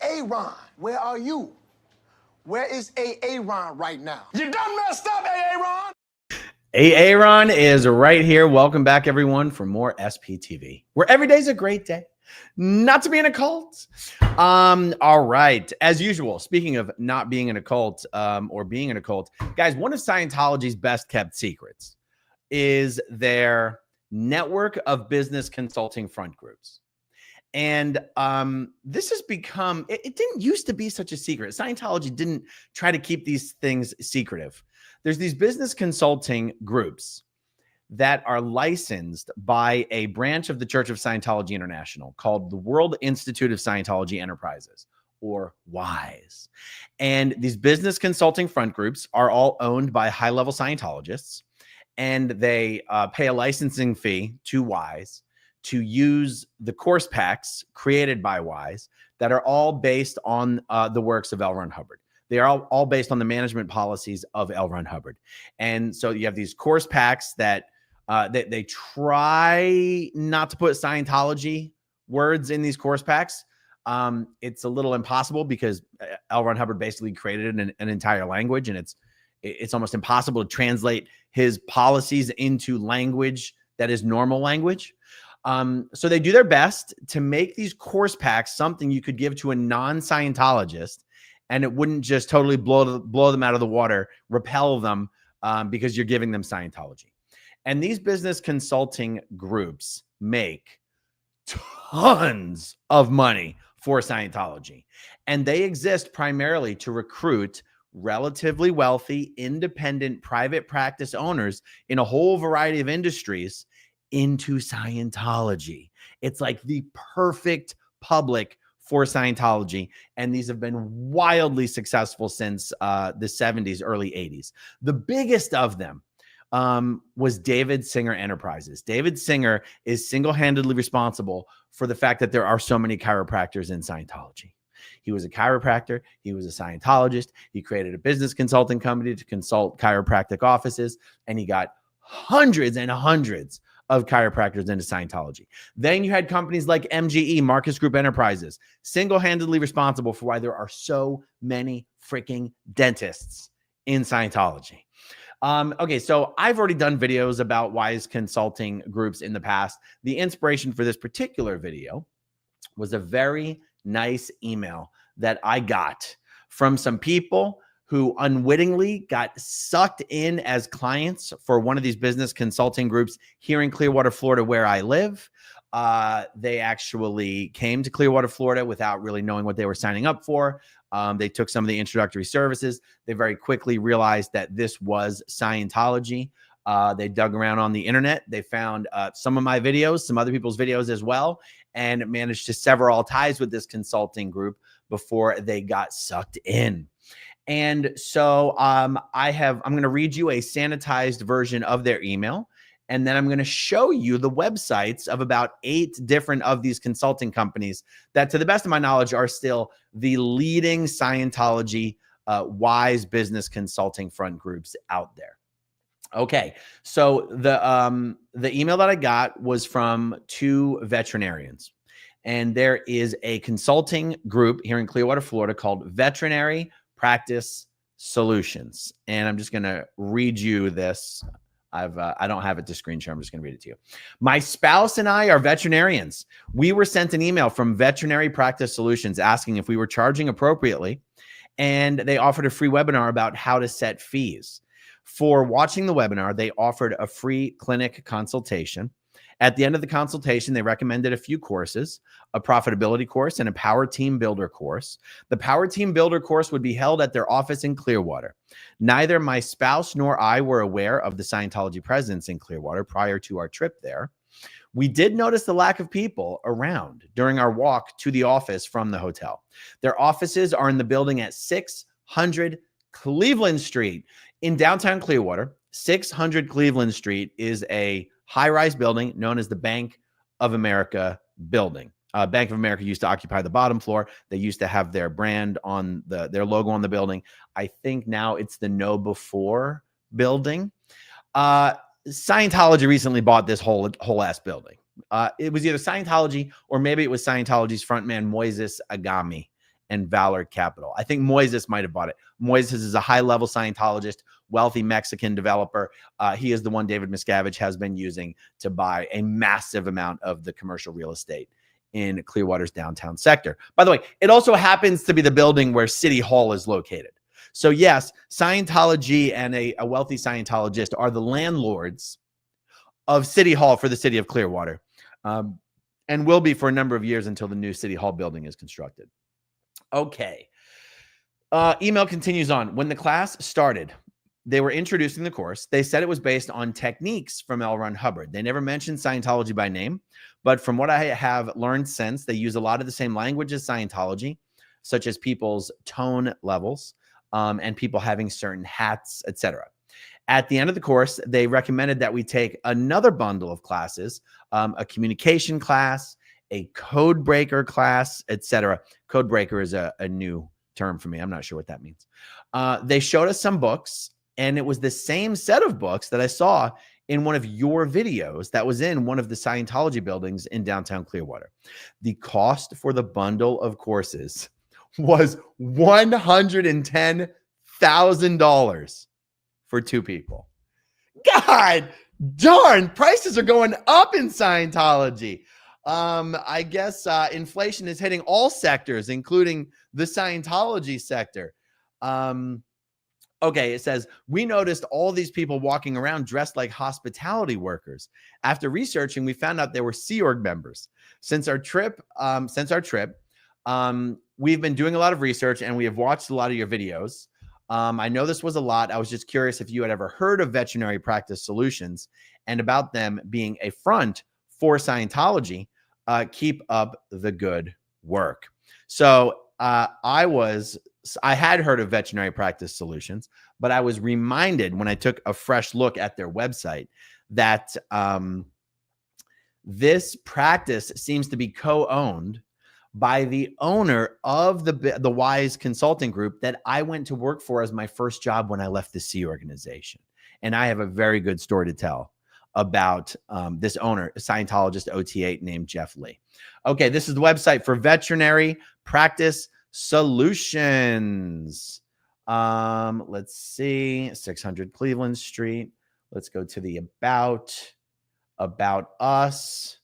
Aaron? Where are you? Where is Aaron right now? You done messed up, Aaron! Aaron is right here. Welcome back, everyone, for more SPTV, where every day's a great day. Not to be in a cult. All right. As usual, speaking of not being in a cult or being in a cult, guys, one of Scientology's best kept secrets is their network of business consulting front groups. And this has become, it didn't used to be such a secret. Scientology didn't try to keep these things secretive. There's these business consulting groups that are licensed by a branch of the Church of Scientology International called the World Institute of Scientology Enterprises, or WISE. And these business consulting front groups are all owned by high-level Scientologists, and they pay a licensing fee to WISE to use the course packs created by WISE that are all based on the works of L. Ron Hubbard. They are all based on the management policies of L. Ron Hubbard. And so you have these course packs that they try not to put Scientology words in these course packs. It's a little impossible because L. Ron Hubbard basically created an entire language, and it's almost impossible to translate his policies into language that is normal language. So they do their best to make these course packs something you could give to a non-Scientologist, and it wouldn't just totally blow them out of the water, repel them because you're giving them Scientology. And these business consulting groups make tons of money for Scientology. And they exist primarily to recruit relatively wealthy, independent private practice owners in a whole variety of industries into Scientology. It's like the perfect public for Scientology, and these have been wildly successful since the 70s, early 80s. The biggest of them was David Singer Enterprises. David Singer is single-handedly responsible for the fact that there are so many chiropractors in Scientology. He was a chiropractor. He was a Scientologist. He created a business consulting company to consult chiropractic offices, and he got hundreds and hundreds of chiropractors into Scientology. Then you had companies like MGE, Marcus Group Enterprises, single-handedly responsible for why there are so many freaking dentists in Scientology. Okay, so I've already done videos about WISE consulting groups in the past. The inspiration for this particular video was a very nice email that I got from some people who unwittingly got sucked in as clients for one of these business consulting groups here in Clearwater, Florida, where I live. They actually came to Clearwater, Florida without really knowing what they were signing up for. They took some of the introductory services. They very quickly realized that this was Scientology. They dug around on the internet. They found some of my videos, some other people's videos as well, and managed to sever all ties with this consulting group before they got sucked in. And so I'm going to read you a sanitized version of their email, and then I'm going to show you the websites of about 8 different of these consulting companies that, to the best of my knowledge, are still the leading Scientology WISE business consulting front groups out there. Okay, so the email that I got was from 2 veterinarians, and there is a consulting group here in Clearwater, Florida called Veterinary Practice Solutions. And I'm just going to read you this. I don't have it to screen share. I'm just going to read it to you. My spouse and I are veterinarians. We were sent an email from Veterinary Practice Solutions asking if we were charging appropriately, and they offered a free webinar about how to set fees. For watching the webinar, they offered a free clinic consultation. At the end of the consultation, they recommended a few courses, a profitability course and a Power Team Builder course. The Power Team Builder course would be held at their office in Clearwater. Neither my spouse nor I were aware of the Scientology presence in Clearwater prior to our trip there. We did notice the lack of people around during our walk to the office from the hotel. Their offices are in the building at 600 Cleveland Street in downtown Clearwater. 600 Cleveland Street is a high-rise building known as the Bank of America building. Bank of America used to occupy the bottom floor. They used to have their brand on their logo on the building. I think now it's the Know Before building. Scientology recently bought this whole ass building. It was either Scientology or maybe it was Scientology's frontman Moises Agami. and Valor Capital. I think Moises might have bought it. Moises is a high-level Scientologist, wealthy Mexican developer. He is the one David Miscavige has been using to buy a massive amount of the commercial real estate in Clearwater's downtown sector. By the way, it also happens to be the building where City Hall is located. So yes, Scientology and a wealthy Scientologist are the landlords of City Hall for the city of Clearwater, and will be for a number of years until the new City Hall building is constructed. Okay. Email continues on. When the class started, they were introducing the course. They said it was based on techniques from L. Ron Hubbard. They never mentioned Scientology by name, but from what I have learned since, they use a lot of the same language as Scientology, such as people's tone levels, and people having certain hats, etc. At the end of the course, they recommended that we take another bundle of classes, a communication class, a code breaker class, etc. Code breaker is a new term for me. I'm not sure what that means. They showed us some books, and it was the same set of books that I saw in one of your videos that was in one of the Scientology buildings in downtown Clearwater. The cost for the bundle of courses was $110,000 for 2 people. God darn, prices are going up in Scientology. I guess inflation is hitting all sectors, including the Scientology sector. Okay, it says, we noticed all these people walking around dressed like hospitality workers. After researching, we found out they were Sea Org members. Since our trip, we've been doing a lot of research, and we have watched a lot of your videos. I know this was a lot. I was just curious if you had ever heard of Veterinary Practice Solutions and about them being a front for Scientology. Keep up the good work. So I had heard of Veterinary Practice Solutions, but I was reminded when I took a fresh look at their website that this practice seems to be co-owned by the owner of the Wise Consulting Group that I went to work for as my first job when I left the Sea organization. And I have a very good story to tell about this owner, a Scientologist OT8 named Jeff Lee. Okay, this is the website for Veterinary Practice Solutions. Let's see, 600 Cleveland Street. Let's go to the About Us.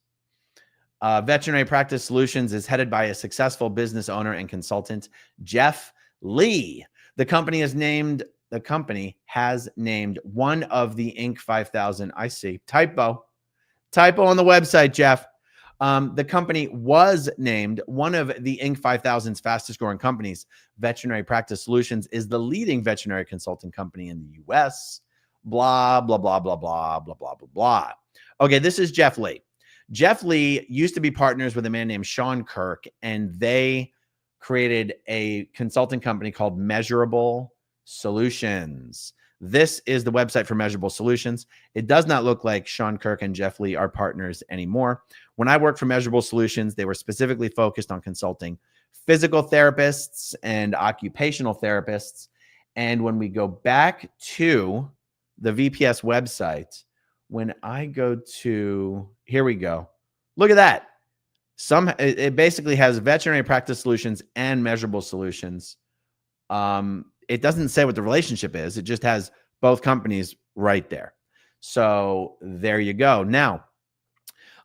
Veterinary Practice Solutions is headed by a successful business owner and consultant, Jeff Lee. The company has named one of the Inc. 5000. I see. Typo on the website, Jeff. The company was named one of the Inc. 5000's fastest growing companies. Veterinary Practice Solutions is the leading veterinary consulting company in the U.S. Blah, blah, blah, blah, blah, blah, blah, blah, blah. Okay, this is Jeff Lee. Jeff Lee used to be partners with a man named Sean Kirk, and they created a consulting company called Measurable Solutions. This is the website for Measurable Solutions. It does not look like Sean Kirk and Jeff Lee are partners anymore. When I worked for Measurable Solutions, they were specifically focused on consulting physical therapists and occupational therapists. And when we go back to the VPS website, when I go to, here we go. Look at that. It basically has Veterinary Practice Solutions and Measurable Solutions. It doesn't say what the relationship is. It just has both companies right there. So there you go. Now,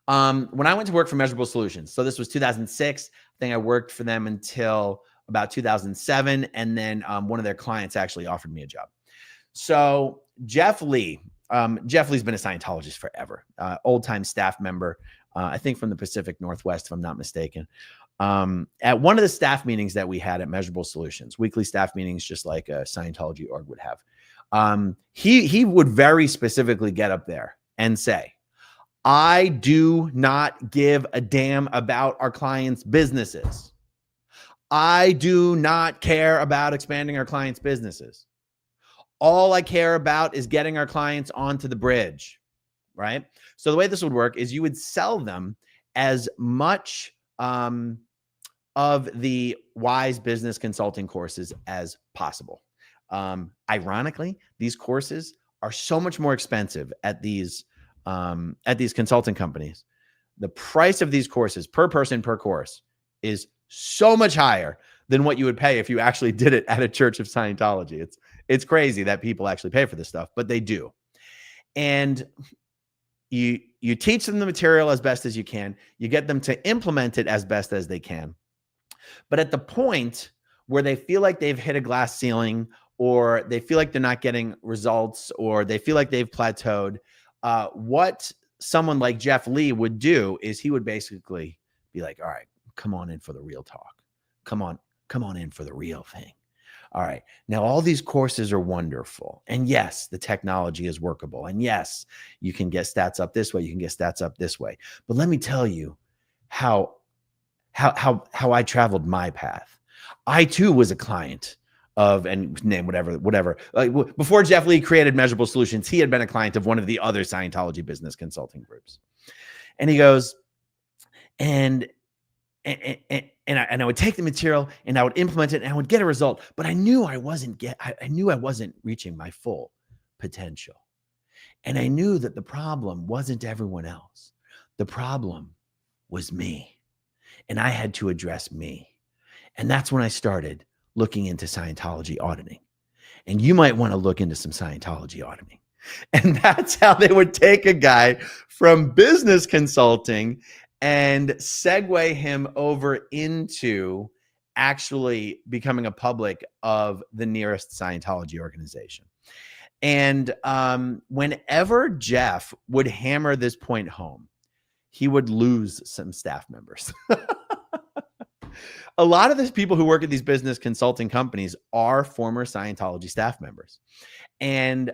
when I went to work for Measurable Solutions, so this was 2006. I think I worked for them until about 2007. And then one of their clients actually offered me a job. So Jeff Lee's been a Scientologist forever, old-time staff member, I think from the Pacific Northwest, if I'm not mistaken. At one of the staff meetings that we had at Measurable Solutions, weekly staff meetings, just like a Scientology org would have, he would very specifically get up there and say, I do not give a damn about our clients' businesses. I do not care about expanding our clients' businesses. All I care about is getting our clients onto the bridge, right? So the way this would work is you would sell them as much of the Wise Business Consulting courses as possible. Ironically, these courses are so much more expensive at these consulting companies. The price of these courses per person per course is so much higher than what you would pay if you actually did it at a Church of Scientology. It's crazy that people actually pay for this stuff, but they do. And you teach them the material as best as you can. You get them to implement it as best as they can. But at the point where they feel like they've hit a glass ceiling, or they feel like they're not getting results, or they feel like they've plateaued, what someone like Jeff Lee would do is he would basically be like, all right, come on in for the real talk. Come on in for the real thing. All right. Now, all these courses are wonderful. And yes, the technology is workable. And yes, you can get stats up this way. You can get stats up this way. But let me tell you how I traveled my path. I too was a client of, and name whatever. Like, before Jeff Lee created Measurable Solutions, he had been a client of one of the other Scientology business consulting groups. And he goes, and I would take the material and I would implement it and I would get a result, but I knew I wasn't reaching my full potential. And I knew that the problem wasn't everyone else. The problem was me. And I had to address me. And that's when I started looking into Scientology auditing. And you might want to look into some Scientology auditing. And that's how they would take a guy from business consulting and segue him over into actually becoming a public of the nearest Scientology organization. And whenever Jeff would hammer this point home, he would lose some staff members. A lot of the people who work at these business consulting companies are former Scientology staff members. And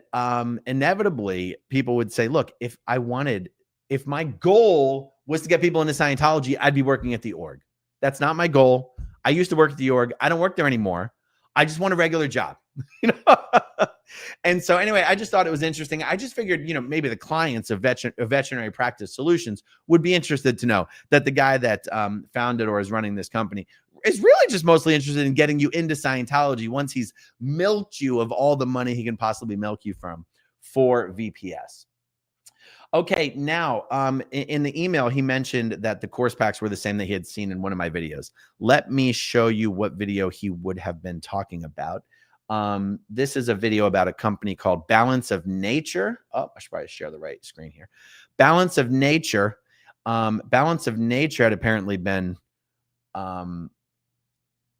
inevitably, people would say, look, if my goal was to get people into Scientology, I'd be working at the org. That's not my goal. I used to work at the org. I don't work there anymore. I just want a regular job. And so anyway, I just thought it was interesting. I just figured, maybe the clients of Veterinary Practice Solutions would be interested to know that the guy that founded or is running this company is really just mostly interested in getting you into Scientology once he's milked you of all the money he can possibly milk you from for VPS. Okay, now, in the email, he mentioned that the course packs were the same that he had seen in one of my videos. Let me show you what video he would have been talking about. This is a video about a company called Balance of Nature. Oh, I should probably share the right screen here. Balance of Nature. Balance of Nature had apparently been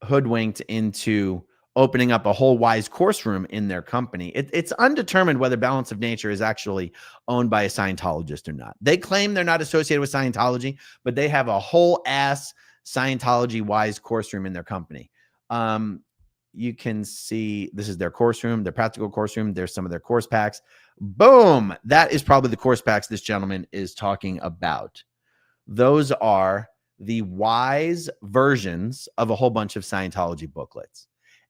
hoodwinked into opening up a whole Wise course room in their company. It's undetermined whether Balance of Nature is actually owned by a Scientologist or not. They claim they're not associated with Scientology, but they have a whole ass Scientology Wise course room in their company. You can see this is their course room, their practical course room. There's some of their course packs. Boom. That is probably the course packs this gentleman is talking about. Those are the Wise versions of a whole bunch of Scientology booklets.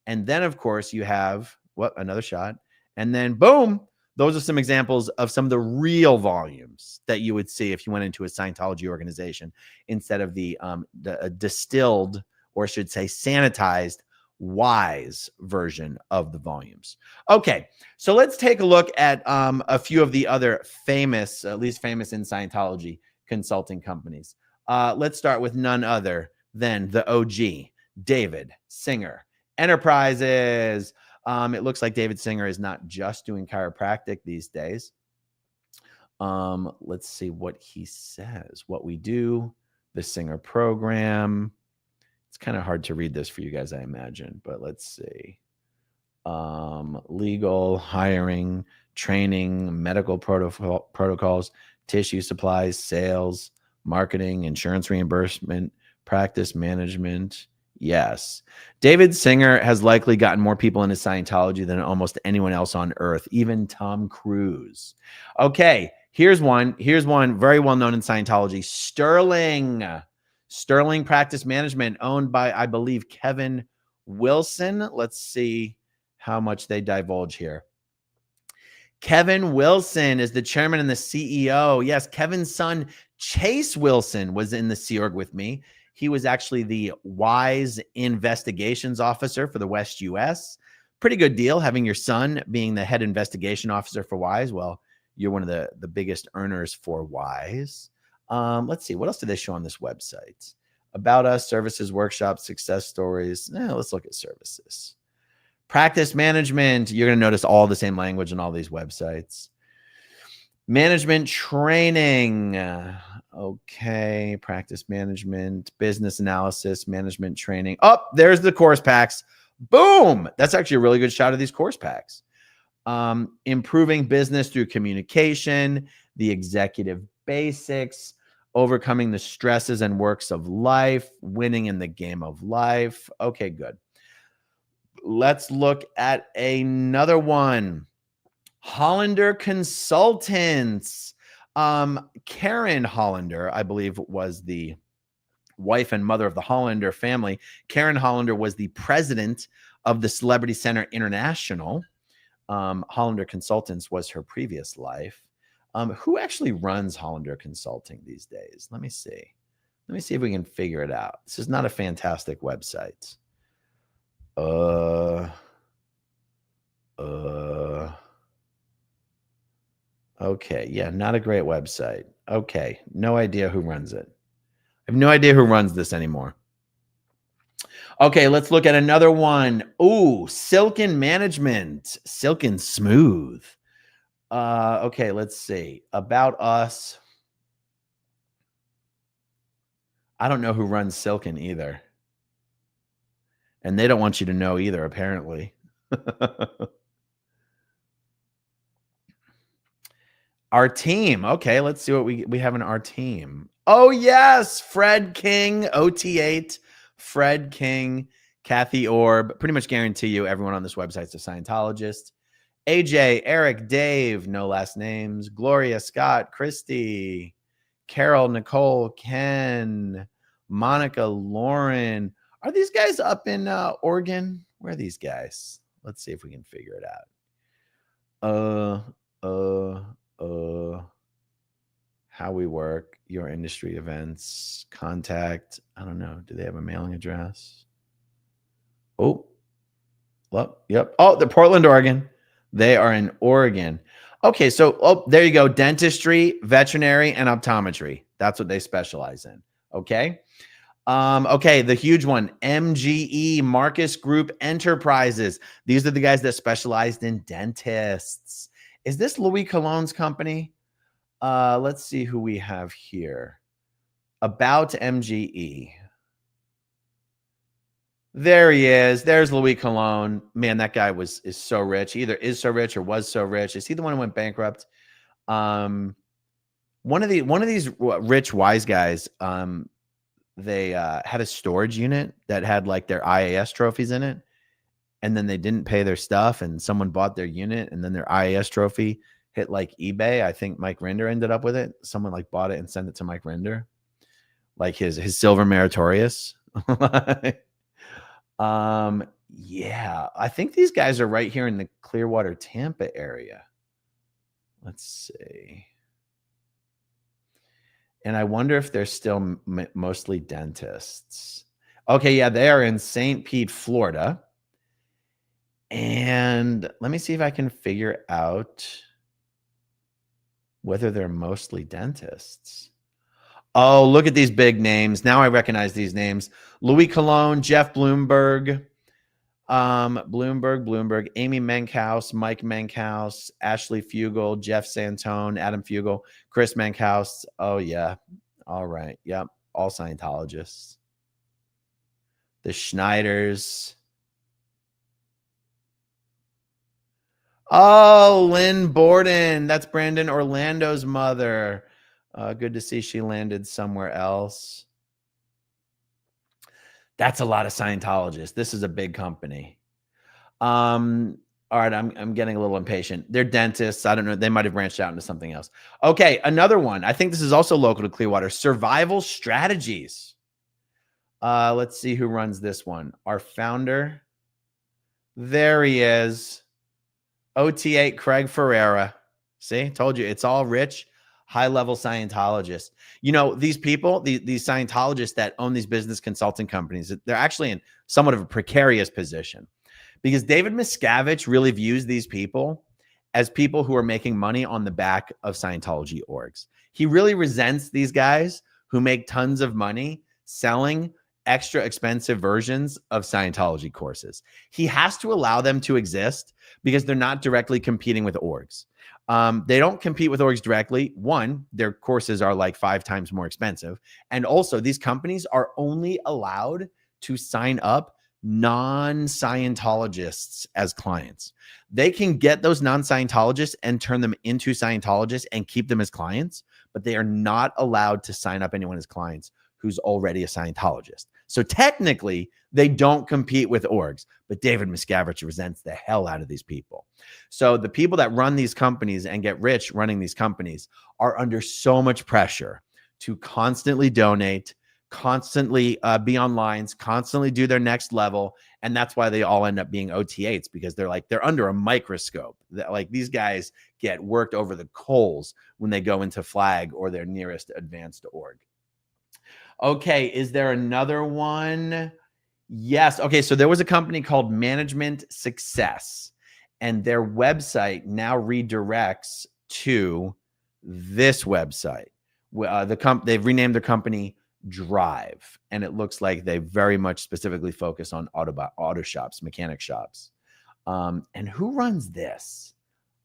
And then, of course, you have another shot. And then, boom, those are some examples of some of the real volumes that you would see if you went into a Scientology organization instead of the distilled, or I should say sanitized, Wise version of the volumes. Okay, so let's take a look at a few of the other famous, at least famous in Scientology consulting companies. Let's start with none other than the OG, David Singer Enterprises. It looks like David Singer is not just doing chiropractic these days. Let's see what he says. What we do, the Singer program. It's kind of hard to read this for you guys, I imagine, but let's see. Legal, hiring, training, medical protocols, tissue supplies, sales, marketing, insurance reimbursement, practice management. Yes. David Singer has likely gotten more people into Scientology than almost anyone else on earth, even Tom Cruise. Okay, here's one very well known in Scientology, Sterling Practice Management, owned by, I believe, Kevin Wilson. Let's see how much they divulge here. Kevin Wilson is the chairman and the CEO. Yes, Kevin's son, Chase Wilson, was in the Sea Org with me. He was actually the Wise investigations officer for the West US. Pretty good deal having your son being the head investigation officer for Wise. Well, you're one of the biggest earners for Wise. Let's see. What else do they show on this website? About us, services, workshops, success stories. Let's look at services. Practice management. You're going to notice all the same language on all these websites. Management training. Okay. Practice management, business analysis, management training. Oh, there's the course packs. Boom. That's actually a really good shot of these course packs. Improving business through communication, the executive basics, overcoming the stresses and works of life, winning in the game of life. Okay, good. Let's look at another one. Hollander Consultants. Karen Hollander, I believe, was the wife and mother of the Hollander family. Karen Hollander was the president of the Celebrity Center International. Hollander Consultants was her previous life. Who actually runs Hollander Consulting these days? Let me see. Let me see if we can figure it out. This is not a fantastic website. Okay. Yeah, not a great website. Okay. No idea who runs it. I have no idea who runs this anymore. Okay, let's look at another one. Ooh, Silken Management. Silken Smooth. Okay, let's see. About Us. I don't know who runs Silken either. And they don't want you to know either, apparently. Our team. Okay, let's see what we have in our team. Oh, yes. Fred King, OT8. Fred King, Kathy Orb. Pretty much guarantee you everyone on this website is a Scientologist. AJ, Eric, Dave, no last names. Gloria, Scott, Christy, Carol, Nicole, Ken, Monica, Lauren. Are these guys up in Oregon? Where are these guys? Let's see if we can figure it out. How we work, your industry events, contact. I don't know. Do they have a mailing address? Oh, well, yep. Oh, they're Portland, Oregon. They are in Oregon. Okay, so there you go. Dentistry, veterinary, and optometry. That's what they specialize in. Okay. Okay, the huge one, MGE, Marcus Group Enterprises. These are the guys that specialized in dentists. Is this Louis Cologne's company? Let's see who we have here. About MGE. There he is. There's Louis Cologne. Man, that guy is so rich. Either is so rich or was so rich. Is he the one who went bankrupt? One of these rich wise guys. They had a storage unit that had like their IAS trophies in it, and then they didn't pay their stuff, and someone bought their unit, and then their IAS trophy hit like eBay. I think Mike Rinder ended up with it. Someone like bought it and sent it to Mike Rinder, like his silver meritorious. Yeah, I think these guys are right here in the Clearwater, Tampa area. Let's see. And I wonder if they're still mostly dentists. Okay, yeah, they are in St. Pete, Florida. And let me see if I can figure out whether they're mostly dentists. Oh, look at these big names. Now I recognize these names. Louis Cologne, Jeff Bloomberg, Bloomberg, Amy Menkhaus, Mike Menkhaus, Ashley Fugel, Jeff Santone, Adam Fugel, Chris Menkhaus. Oh, yeah. All right. Yep. All Scientologists. The Schneiders. Oh, Lynn Borden. That's Brandon Orlando's mother. Good to see she landed somewhere else. That's a lot of Scientologists. This is a big company. All right, I'm getting a little impatient. They're dentists. I don't know. They might have branched out into something else. Okay, another one. I think this is also local to Clearwater. Survival Strategies. Let's see who runs this one. Our founder. There he is. OT8 Craig Ferreira. See, told you it's all rich, high-level Scientologists. You know, these people, these Scientologists that own these business consulting companies, they're actually in somewhat of a precarious position because David Miscavige really views these people as people who are making money on the back of Scientology orgs. He really resents these guys who make tons of money selling extra expensive versions of Scientology courses. He has to allow them to exist because they're not directly competing with orgs. They don't compete with orgs directly. One, their courses are like 5 times more expensive. And also, these companies are only allowed to sign up non-Scientologists as clients. They can get those non-Scientologists and turn them into Scientologists and keep them as clients, but they are not allowed to sign up anyone as clients who's already a Scientologist. So technically, they don't compete with orgs, but David Miscavige resents the hell out of these people. So the people that run these companies and get rich running these companies are under so much pressure to constantly donate, constantly be on lines, constantly do their next level. And that's why they all end up being OT8s, because they're under a microscope. Like, these guys get worked over the coals when they go into Flag or their nearest advanced org. Okay, is there another one? Yes. Okay, so there was a company called Management Success, and their website now redirects to this website. They've renamed their company Drive, and it looks like they very much specifically focus on auto shops, mechanic shops. And who runs this?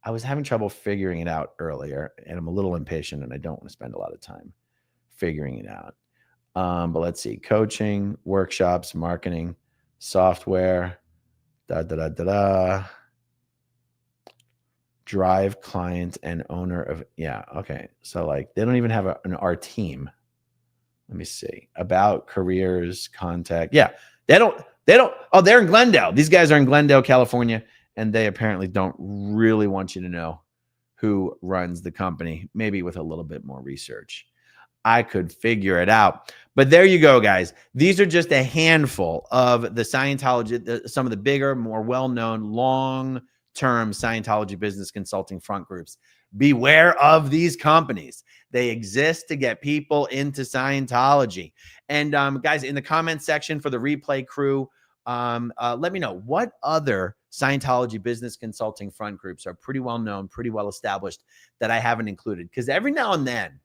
I was having trouble figuring it out earlier, and I'm a little impatient, and I don't want to spend a lot of time figuring it out. But let's see: coaching, workshops, marketing, software, Drive client and owner of, yeah. Okay. So like, they don't even have our team. Let me see. About, careers, contact. Yeah. They don't, oh, they're in Glendale. These guys are in Glendale, California, and they apparently don't really want you to know who runs the company, maybe with a little bit more research. I could figure it out. But there you go, guys. These are just a handful of the Scientology, some of the bigger, more well-known, long-term Scientology business consulting front groups. Beware of these companies. They exist to get people into Scientology. And guys, in the comment section for the replay crew, let me know what other Scientology business consulting front groups are pretty well known, pretty well established, that I haven't included. Because every now and then,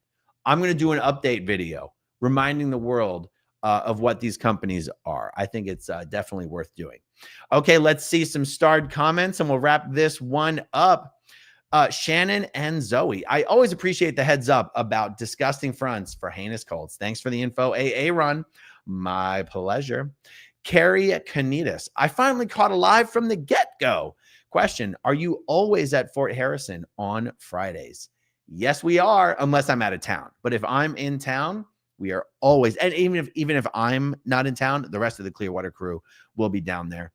I'm going to do an update video reminding the world of what these companies are. I think it's definitely worth doing. Okay, let's see some starred comments, and we'll wrap this one up. Shannon and Zoe, I always appreciate the heads up about disgusting fronts for heinous cults. Thanks for the info, Aaron. My pleasure. Carrie Canitas, I finally caught a live from the get-go. Question: are you always at Fort Harrison on Fridays? Yes, we are, unless I'm out of town. But if I'm in town, we are always, and even if I'm not in town, the rest of the Clearwater crew will be down there.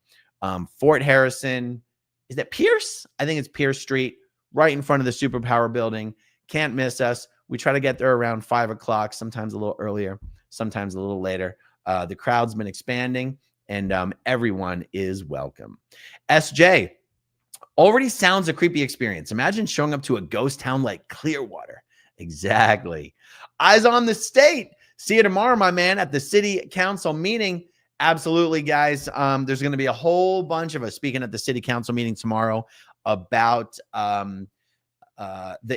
Fort Harrison, is that Pierce? I think it's Pierce Street, right in front of the Superpower building. Can't miss us. We try to get there around 5 o'clock, sometimes a little earlier, sometimes a little later. The crowd's been expanding, and everyone is welcome. SJ, already sounds a creepy experience. Imagine showing up to a ghost town like Clearwater. Exactly. Eyes on the state. See you tomorrow, my man, at the city council meeting. Absolutely, guys. There's going to be a whole bunch of us speaking at the city council meeting tomorrow about the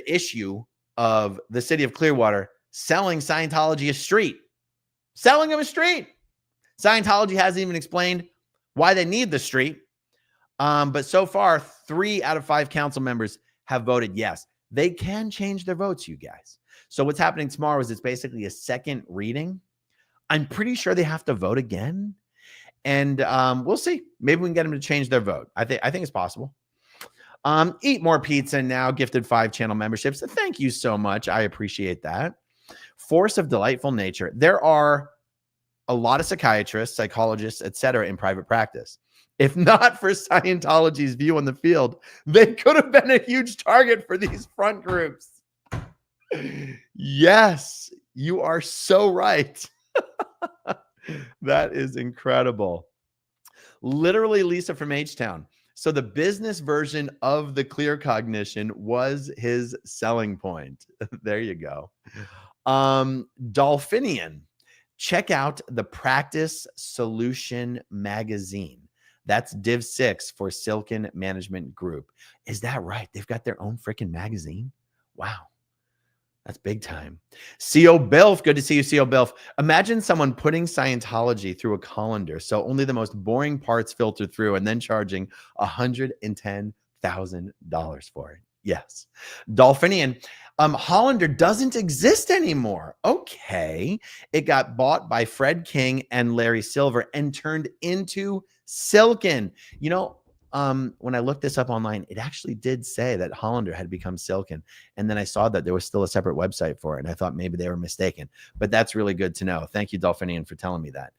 issue of the city of Clearwater selling Scientology a street. Selling them a street. Scientology hasn't even explained why they need the street. But so far, 3 out of 5 council members have voted yes. They can change their votes, you guys. So what's happening tomorrow is it's basically a second reading. I'm pretty sure they have to vote again. And we'll see. Maybe we can get them to change their vote. I think it's possible. Eat More Pizza now gifted 5 channel memberships. Thank you so much. I appreciate that. Force of Delightful Nature. There are a lot of psychiatrists, psychologists, etc. in private practice. If not for Scientology's view on the field, they could have been a huge target for these front groups. Yes, you are so right. That is incredible. Literally, Lisa from H-Town. So the business version of the clear cognition was his selling point. There you go. Dolphinian. Check out the Practice Solution magazine. That's Div 6 for Silken Management Group. Is that right? They've got their own freaking magazine. Wow. That's big time. CO Bilf, good to see you, CO Bilf. Imagine someone putting Scientology through a colander so only the most boring parts filter through and then charging $110,000 for it. Yes. Dolphinian, Hollander doesn't exist anymore. Okay. It got bought by Fred King and Larry Silver and turned into Silken. You know, when I looked this up online, it actually did say that Hollander had become Silken. And then I saw that there was still a separate website for it. And I thought maybe they were mistaken, but that's really good to know. Thank you, Dolphinian, for telling me that.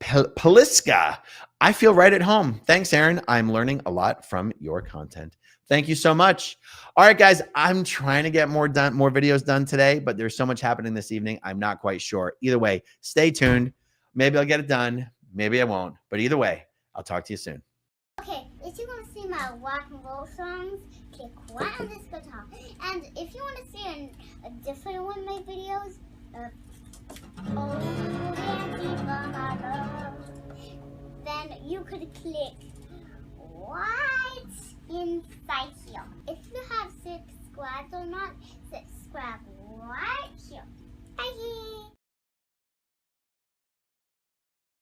Paliska, I feel right at home. Thanks, Aaron. I'm learning a lot from your content. Thank you so much. All right, guys, I'm trying to get more videos done today, but there's so much happening this evening. I'm not quite sure. Either way, stay tuned. Maybe I'll get it done. Maybe I won't. But either way, I'll talk to you soon. Okay, if you want to see my rock and roll songs, click right on this guitar. And if you want to see a different one of my videos, then you could click right inside here. If you have subscribed or not,